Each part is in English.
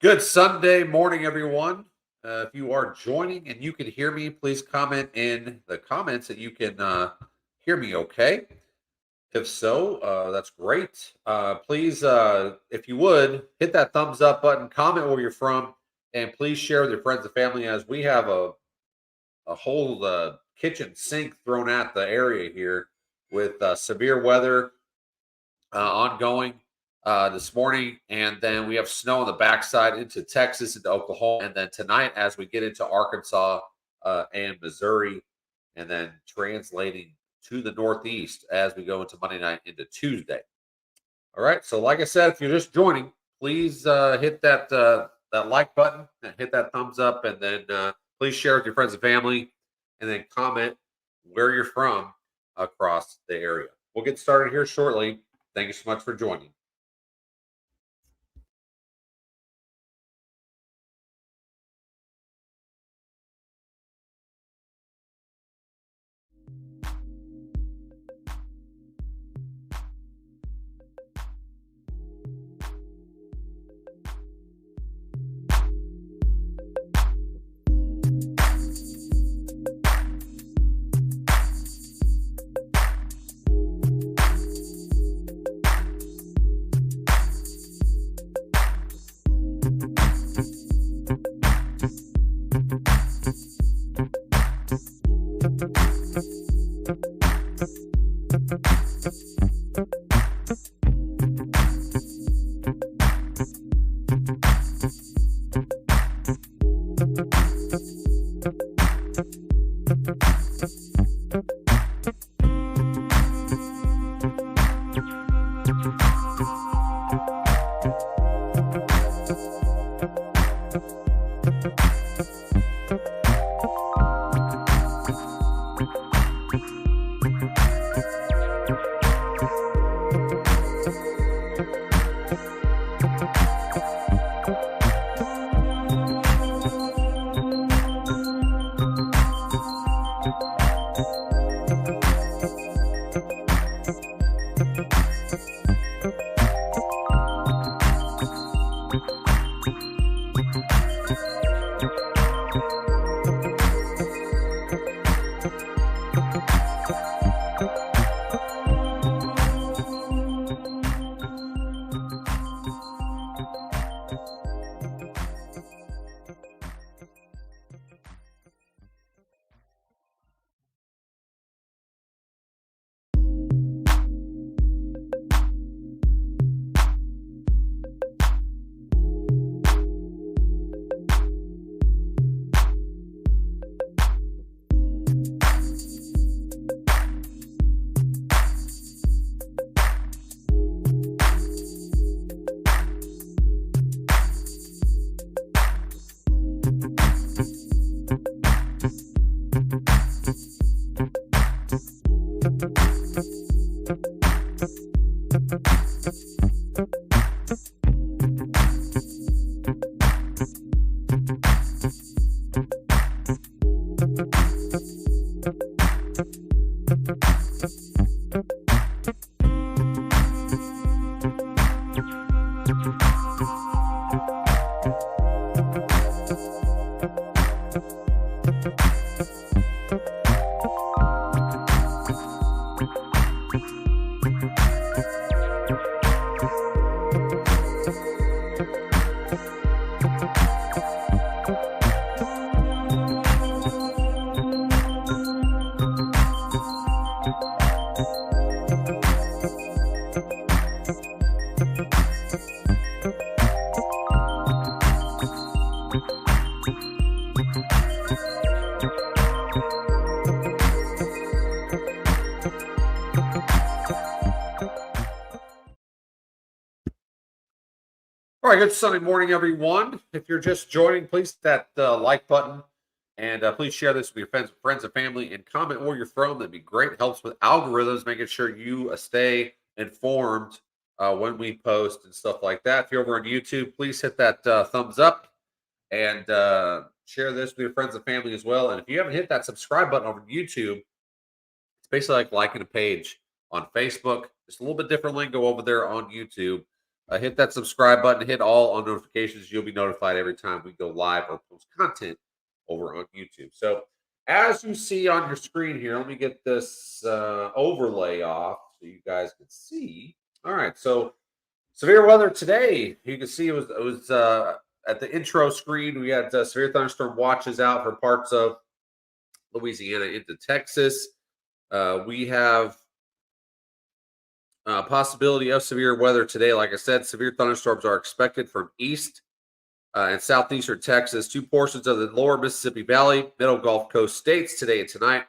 Good Sunday morning, everyone. If you are joining and you can hear me, please comment in the comments that you can hear me okay. If so, that's great. Please, if you would, hit that thumbs up button, comment where you're from, and please share with your friends and family as we have a whole kitchen sink thrown at the area here with severe weather ongoing this morning, and then we have snow on the backside into Texas, into Oklahoma, and then tonight as we get into Arkansas and Missouri, and then translating to the Northeast as we go into Monday night into Tuesday. All right, so like I said, if you're just joining, please hit that like button, and hit that thumbs up, and then please share with your friends and family, and then comment where you're from across the area. We'll get started here shortly. Thank you so much for joining. All right, good Sunday morning, everyone. If you're just joining, please hit that like button and please share this with your friends and family and comment where you're from. That'd be great. It helps with algorithms, making sure you stay informed when we post and stuff like that. If you're over on YouTube, please hit that thumbs up and share this with your friends and family as well. And if you haven't hit that subscribe button over on YouTube, it's basically like liking a page on Facebook. Just a little bit different lingo over there on YouTube. hit that subscribe button, hit all on notifications. You'll be notified every time we go live or post content over on YouTube. So, as you see on your screen here, let me get this overlay off so you guys can see. All right, so severe weather today. You can see it was at the intro screen. We had severe thunderstorm watches out for parts of Louisiana into Texas. We have possibility of severe weather today. Like I said, severe thunderstorms are expected from east and southeastern Texas, two portions of the lower Mississippi Valley, middle Gulf Coast states today and tonight.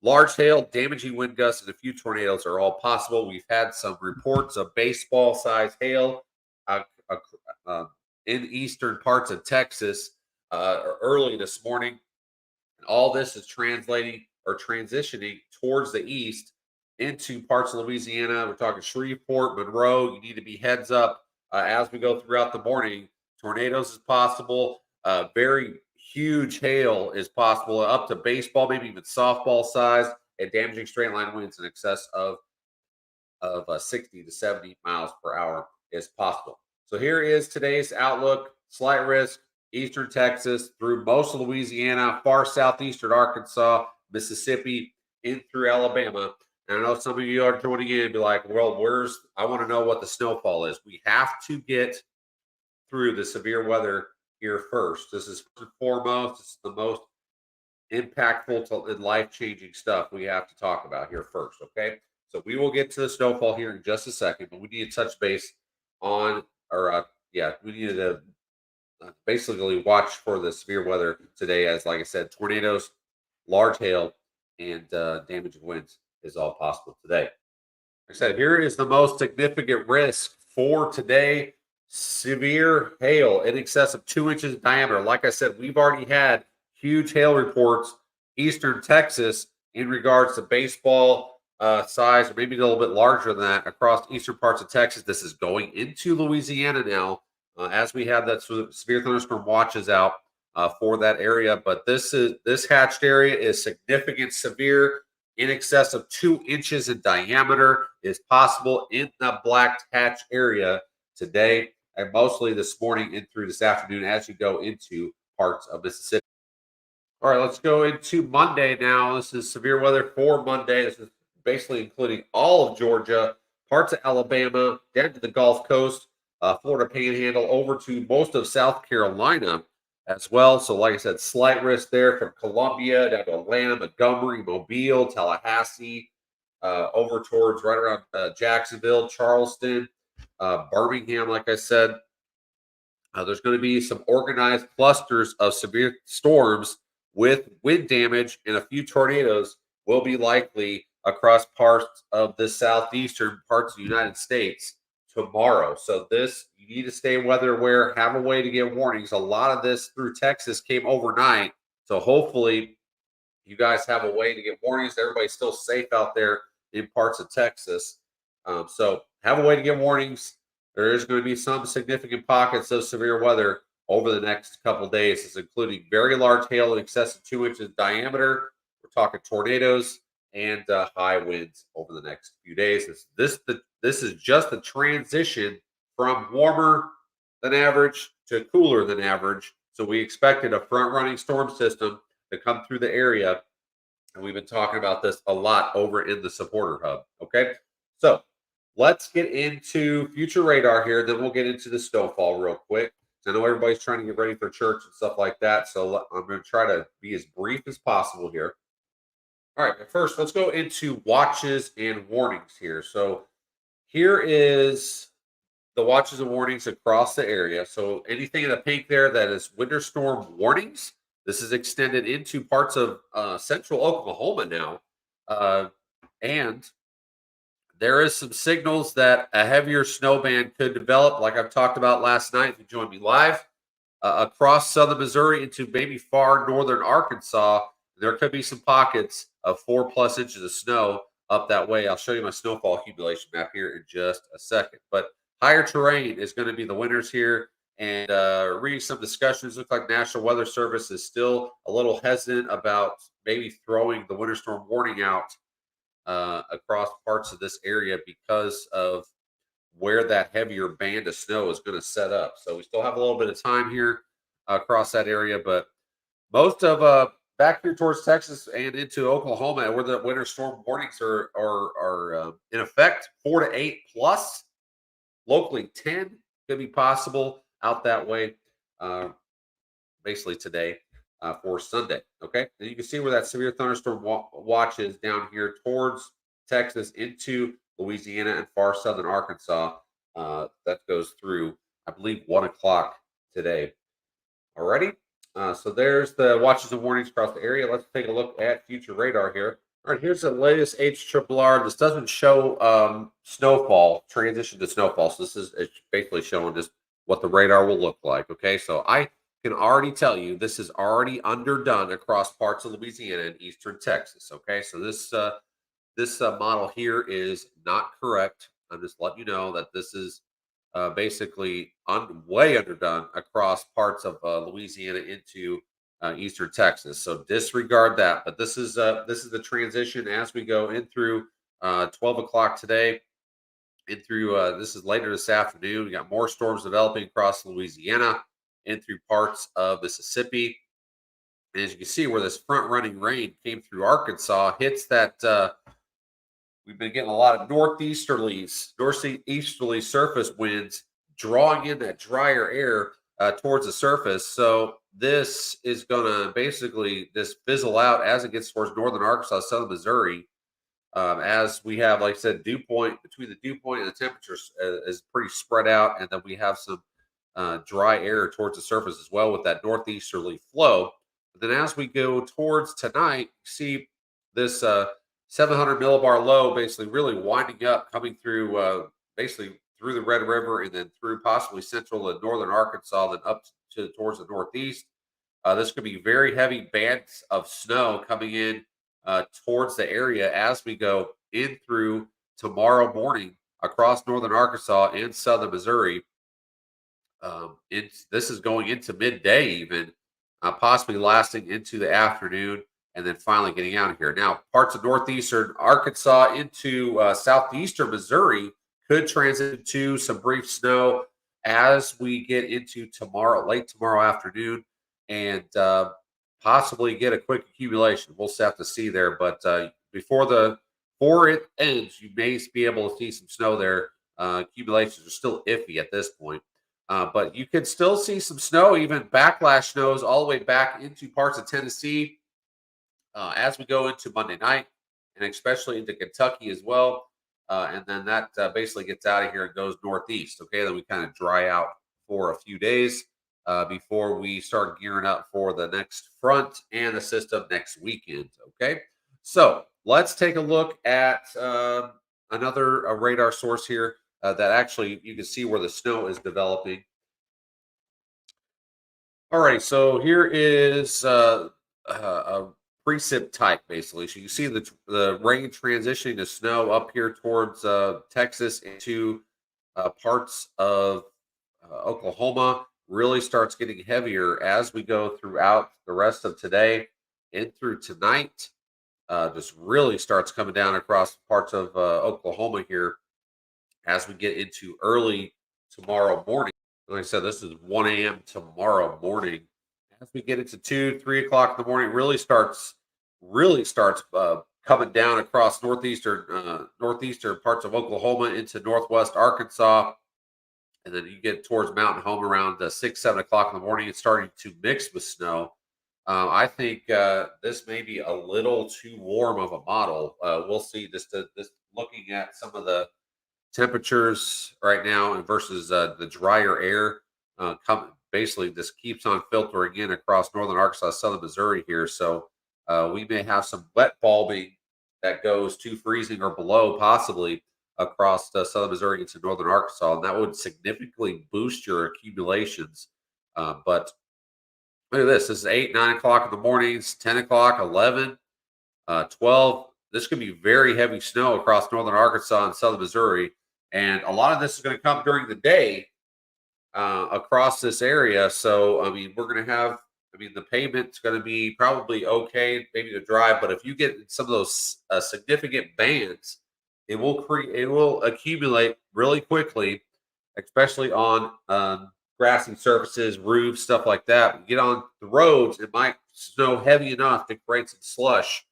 Large hail, damaging wind gusts, and a few tornadoes are all possible. We've had some reports of baseball-sized hail uh, uh, in eastern parts of Texas early this morning. And all this is translating or transitioning towards the east into parts of Louisiana. We're talking Shreveport, Monroe. You need to be heads up as we go throughout the morning. Tornadoes is possible. Very huge hail is possible, up to baseball, maybe even softball size, and damaging straight line winds in excess of 60 to 70 miles per hour is possible. So here is today's outlook. Slight risk, eastern Texas through most of Louisiana, far southeastern Arkansas, Mississippi, in through Alabama. And I know some of you are joining in and be like, well, I want to know what the snowfall is. We have to get through the severe weather here first. This is first and foremost. This is the most impactful and life-changing stuff we have to talk about here first, okay? So we will get to the snowfall here in just a second, but we need to touch base on, we need to basically watch for the severe weather today as, like I said, tornadoes, large hail, and damaging winds is all possible today. Like I said, here is the most significant risk for today. Severe hail in excess of 2 inches in diameter. Like I said, we've already had huge hail reports eastern Texas in regards to baseball size, or maybe a little bit larger than that across eastern parts of Texas. This is going into Louisiana now as we have that severe thunderstorm watches out for that area. But this hatched area is significant, severe, in excess of 2 inches in diameter is possible in the black hatch area today, and mostly this morning and through this afternoon as you go into parts of Mississippi. All right, let's go into Monday now. This is severe weather for Monday. This is basically including all of Georgia, parts of Alabama, down to the Gulf Coast, Florida Panhandle, over to most of South Carolina as well. So, like I said, slight risk there from Columbia down to Atlanta, Montgomery, Mobile, Tallahassee, over towards right around Jacksonville, Charleston, Birmingham. Like I said, there's going to be some organized clusters of severe storms with wind damage, and a few tornadoes will be likely across parts of the southeastern parts of the United States tomorrow. So you need to stay weather aware, have a way to get warnings. A lot of this through Texas came overnight. So hopefully you guys have a way to get warnings. Everybody's still safe out there in parts of Texas. So have a way to get warnings. There is going to be some significant pockets of severe weather over the next couple days. It's including very large hail in excess of 2 inches in diameter. We're talking tornadoes and high winds over the next few days. This is just a transition from warmer than average to cooler than average. So we expected a front-running storm system to come through the area, and we've been talking about this a lot over in the supporter hub. Okay, so let's get into future radar here. Then we'll get into the snowfall real quick. I know everybody's trying to get ready for church and stuff like that, so I'm going to try to be as brief as possible here. All right, first, let's go into watches and warnings here. So here is the watches and warnings across the area. So anything in the pink there that is winter storm warnings, this is extended into parts of central Oklahoma now. And there is some signals that a heavier snow band could develop, like I've talked about last night, if you joined me live, across southern Missouri into maybe far northern Arkansas. There could be some pockets of 4+ inches of snow up that way. I'll show you my snowfall accumulation map here in just a second. But higher terrain is going to be the winners here. And reading some discussions, looks like National Weather Service is still a little hesitant about maybe throwing the winter storm warning out across parts of this area because of where that heavier band of snow is going to set up. So we still have a little bit of time here across that area, but most of back here towards Texas and into Oklahoma, where the winter storm warnings are in effect, 4 to 8 plus, locally 10 could be possible out that way. Uh, Basically today for Sunday. Okay, and you can see where that severe thunderstorm watch is down here towards Texas into Louisiana and far southern Arkansas. That goes through, I believe, 1 o'clock today. Alrighty. So there's the watches and warnings across the area. Let's take a look at future radar here. All right, here's the latest HRRR. This doesn't show snowfall, transition to snowfall. So this is it's basically showing just what the radar will look like. Okay, so I can already tell you this is already underdone across parts of Louisiana and eastern Texas. Okay, so this model here is not correct. I'm just letting you know that this is basically way underdone across parts of Louisiana into eastern Texas. So disregard that. But this is the transition as we go in through 12 o'clock today, in through this is later this afternoon. We got more storms developing across Louisiana, in through parts of Mississippi. And as you can see, where this front running rain came through Arkansas, hits that. We've been getting a lot of northeasterly surface winds drawing in that drier air towards the surface. So this is going to basically just fizzle out as it gets towards northern Arkansas, southern Missouri. As we have, like I said, dew point between the dew point and the temperatures is pretty spread out, and then we have some dry air towards the surface as well with that northeasterly flow. But then as we go towards tonight, see this 700 millibar low basically really winding up, coming through basically through the Red River and then through possibly central and northern Arkansas, then up to towards the northeast. This could be very heavy bands of snow coming in towards the area as we go in through tomorrow morning across northern Arkansas and southern Missouri. This is going into midday, even possibly lasting into the afternoon, and then finally getting out of here. Now, parts of northeastern Arkansas into southeastern Missouri could transit to some brief snow as we get into tomorrow, late tomorrow afternoon, and possibly get a quick accumulation. We'll have to see there, but before it ends, you may be able to see some snow there. Accumulations are still iffy at this point. But you can still see some snow, even backlash snows all the way back into parts of Tennessee as we go into Monday night, and especially into Kentucky as well. And then that basically gets out of here and goes northeast. Okay, then we kind of dry out for a few days before we start gearing up for the next front and the system next weekend. Okay, so let's take a look at another radar source here. That actually you can see where the snow is developing. All right, so here is a precip type basically. So you see the rain transitioning to snow up here towards Texas into parts of Oklahoma. Really starts getting heavier as we go throughout the rest of today and through tonight. Just really starts coming down across parts of Oklahoma here as we get into early tomorrow morning. Like I said, this is 1 a.m. tomorrow morning. As we get into 2, 3 o'clock in the morning, really starts coming down across northeastern parts of Oklahoma into northwest Arkansas, and then you get towards Mountain Home around 6, 7 o'clock in the morning. It's starting to mix with snow. I think this may be a little too warm of a model. We'll see. Just looking at some of the temperatures right now and versus the drier air basically this keeps on filtering in across northern Arkansas, southern Missouri here. So we may have some wet bulbing that goes to freezing or below possibly across southern Missouri into northern Arkansas, and that would significantly boost your accumulations. But look at this. This is 8, 9 o'clock in the mornings, 10 o'clock, 11, 12. This could be very heavy snow across northern Arkansas and southern Missouri. And a lot of this is going to come during the day across this area. So, I mean, we're going to have, the pavement's going to be probably okay, maybe to drive. But if you get some of those significant bands, it will accumulate really quickly, especially on grassy surfaces, roofs, stuff like that. You get on the roads, it might snow heavy enough to create some slush.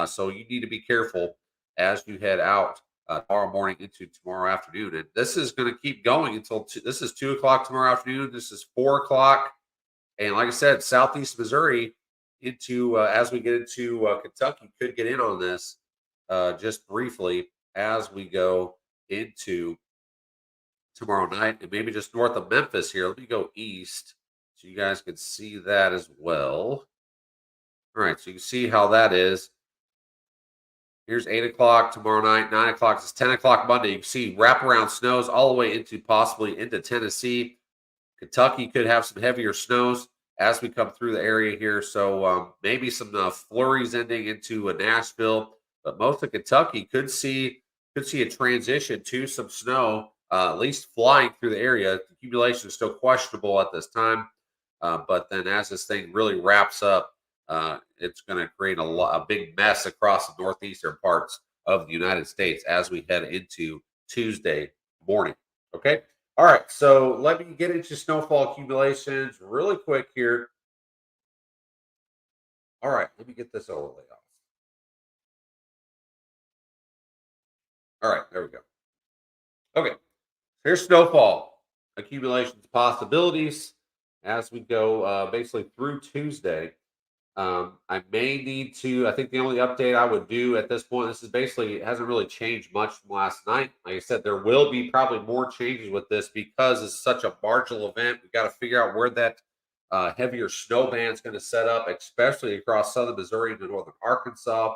So you need to be careful as you head out tomorrow morning into tomorrow afternoon. And this is going to keep going until this is 2 o'clock tomorrow afternoon. This is 4 o'clock. And like I said, Southeast Missouri into as we get into Kentucky could get in on this just briefly as we go into tomorrow night and maybe just north of Memphis here. Let me go east so you guys can see that as well. All right, so you can see how that is. Here's 8 o'clock tomorrow night, 9 o'clock. It's 10 o'clock Monday. You can see wraparound snows all the way into possibly into Tennessee. Kentucky could have some heavier snows as we come through the area here. So maybe some flurries ending into Nashville. But most of Kentucky could see a transition to some snow, at least flying through the area. The accumulation is still questionable at this time. But then as this thing really wraps up, it's going to create a big mess across the northeastern parts of the United States as we head into Tuesday morning. Okay. All right. So let me get into snowfall accumulations really quick here. All right. Let me get this overlay off. All right. There we go. Okay. Here's snowfall accumulations possibilities as we go basically through Tuesday. I may need to. I think the only update I would do at this point, this is basically, it hasn't really changed much from last night. Like I said, there will be probably more changes with this because it's such a marginal event. We got to figure out where that heavier snow band is going to set up, especially across southern Missouri and northern Arkansas.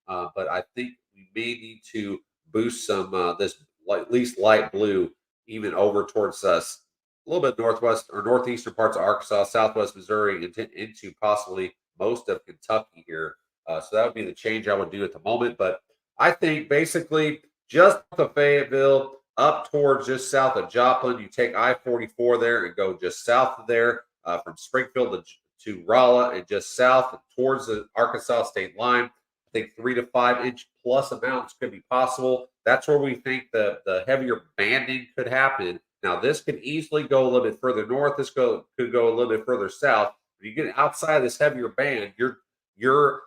But I think we may need to boost some this at least light blue even over towards us a little bit northwest or northeastern parts of Arkansas, southwest Missouri, into possibly most of Kentucky here. So that would be the change I would do at the moment. But I think basically just the Fayetteville up towards just south of Joplin, you take I-44 there and go just south of there from Springfield to Rolla and just south towards the Arkansas state line. I think 3 to 5 inch plus amounts could be possible. That's where we think the heavier banding could happen. Now, this could easily go a little bit further north. This could go a little bit further south. If you get outside this heavier band, your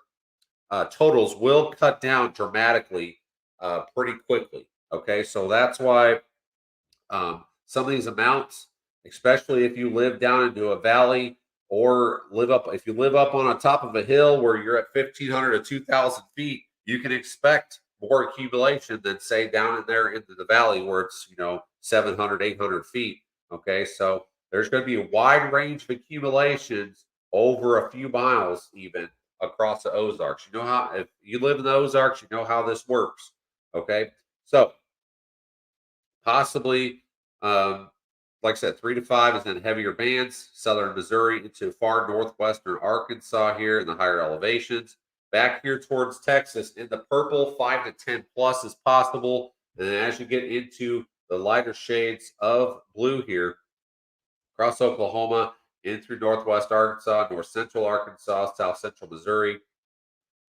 totals will cut down dramatically pretty quickly. Okay, so that's why some of these amounts, especially if you live down into a valley or if you live up on a top of a hill where you're at 1,500 to 2,000 feet, you can expect more accumulation than say down in there into the valley where it's 700, 800 feet. Okay, so there's going to be a wide range of accumulations over a few miles even across the Ozarks. You know how, if you live in the Ozarks, you know how this works. Okay, so possibly, like I said, 3 to 5 is in heavier bands, southern Missouri into far northwestern Arkansas here in the higher elevations. Back here towards Texas in the purple, 5 to 10 plus is possible. And then as you get into the lighter shades of blue here, across Oklahoma, in through northwest Arkansas, north central Arkansas, south central Missouri,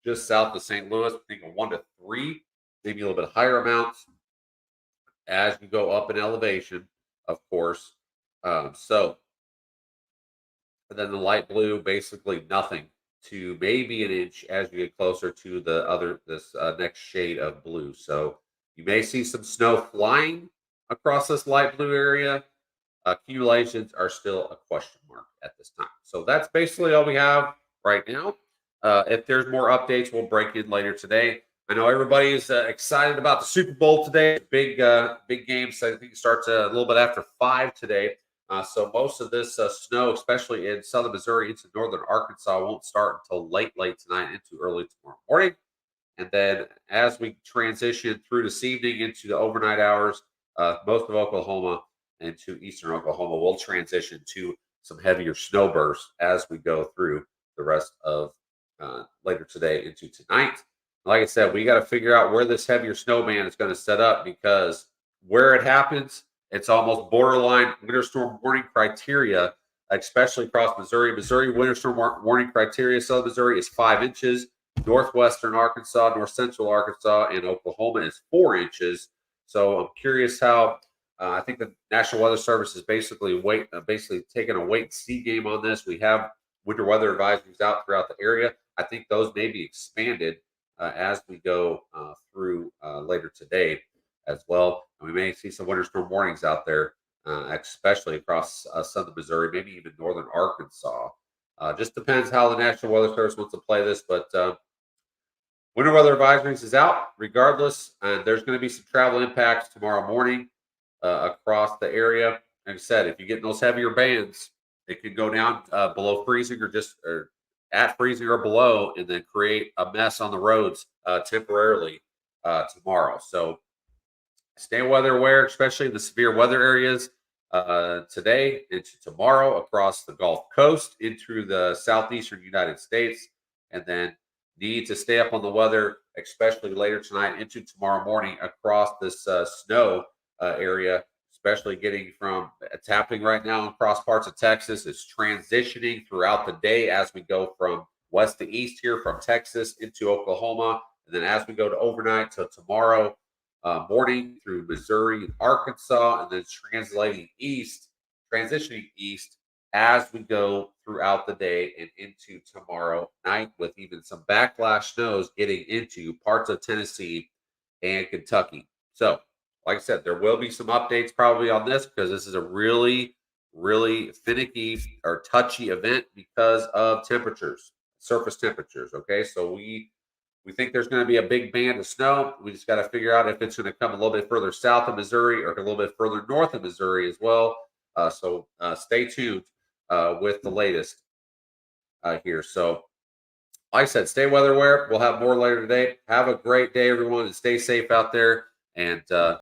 just south of St. Louis, I think a 1 to 3, maybe a little bit higher amounts as you go up in elevation, of course. And then the light blue, basically nothing to maybe an inch as you get closer to this next shade of blue. So you may see some snow flying across this light blue area. Accumulations are still a question mark at this time. So that's basically all we have right now. If there's more updates, we'll break in later today. I know everybody is excited about the Super Bowl today. Big game. So I think it starts a little bit after 5 today. So most of this snow, especially in southern Missouri into northern Arkansas, won't start until late tonight into early tomorrow morning. And then as we transition through this evening into the overnight hours, most of Oklahoma and to eastern Oklahoma will transition to some heavier snow bursts as we go through the rest of later today into tonight. Like I said, we got to figure out where this heavier snow band is going to set up because where it happens, it's almost borderline winter storm warning criteria, especially across Missouri. Missouri winter storm warning criteria, southern Missouri is 5 inches. Northwestern Arkansas, north central Arkansas, and Oklahoma is 4 inches. So I'm curious how. I think the National Weather Service is basically taking a wait and see game on this. We have winter weather advisories out throughout the area. I think those may be expanded as we go through later today as well. And we may see some winter storm warnings out there, especially across southern Missouri, maybe even northern Arkansas. Just depends how the National Weather Service wants to play this, but winter weather advisories is out regardless, and there's going to be some travel impacts tomorrow morning across the area. Like I said, if you get in those heavier bands, it could go down below freezing or at freezing or below, and then create a mess on the roads temporarily tomorrow. So stay weather aware, especially in the severe weather areas today into tomorrow across the Gulf Coast into the southeastern United States, and then need to stay up on the weather, especially later tonight into tomorrow morning across this snow area, especially getting from it's happening right now across parts of Texas. It's transitioning throughout the day as we go from west to east here from Texas into Oklahoma. And then as we go to overnight to tomorrow morning through Missouri and Arkansas, and then transitioning east as we go throughout the day and into tomorrow night, with even some backlash snows getting into parts of Tennessee and Kentucky. So, like I said, there will be some updates probably on this because this is a really, really finicky or touchy event because of temperatures, surface temperatures. Okay, so we think there's going to be a big band of snow. We just got to figure out if it's going to come a little bit further south of Missouri or a little bit further north of Missouri as well. So stay tuned with the latest here. So, like I said, stay weather aware. We'll have more later today. Have a great day, everyone, and stay safe out there. And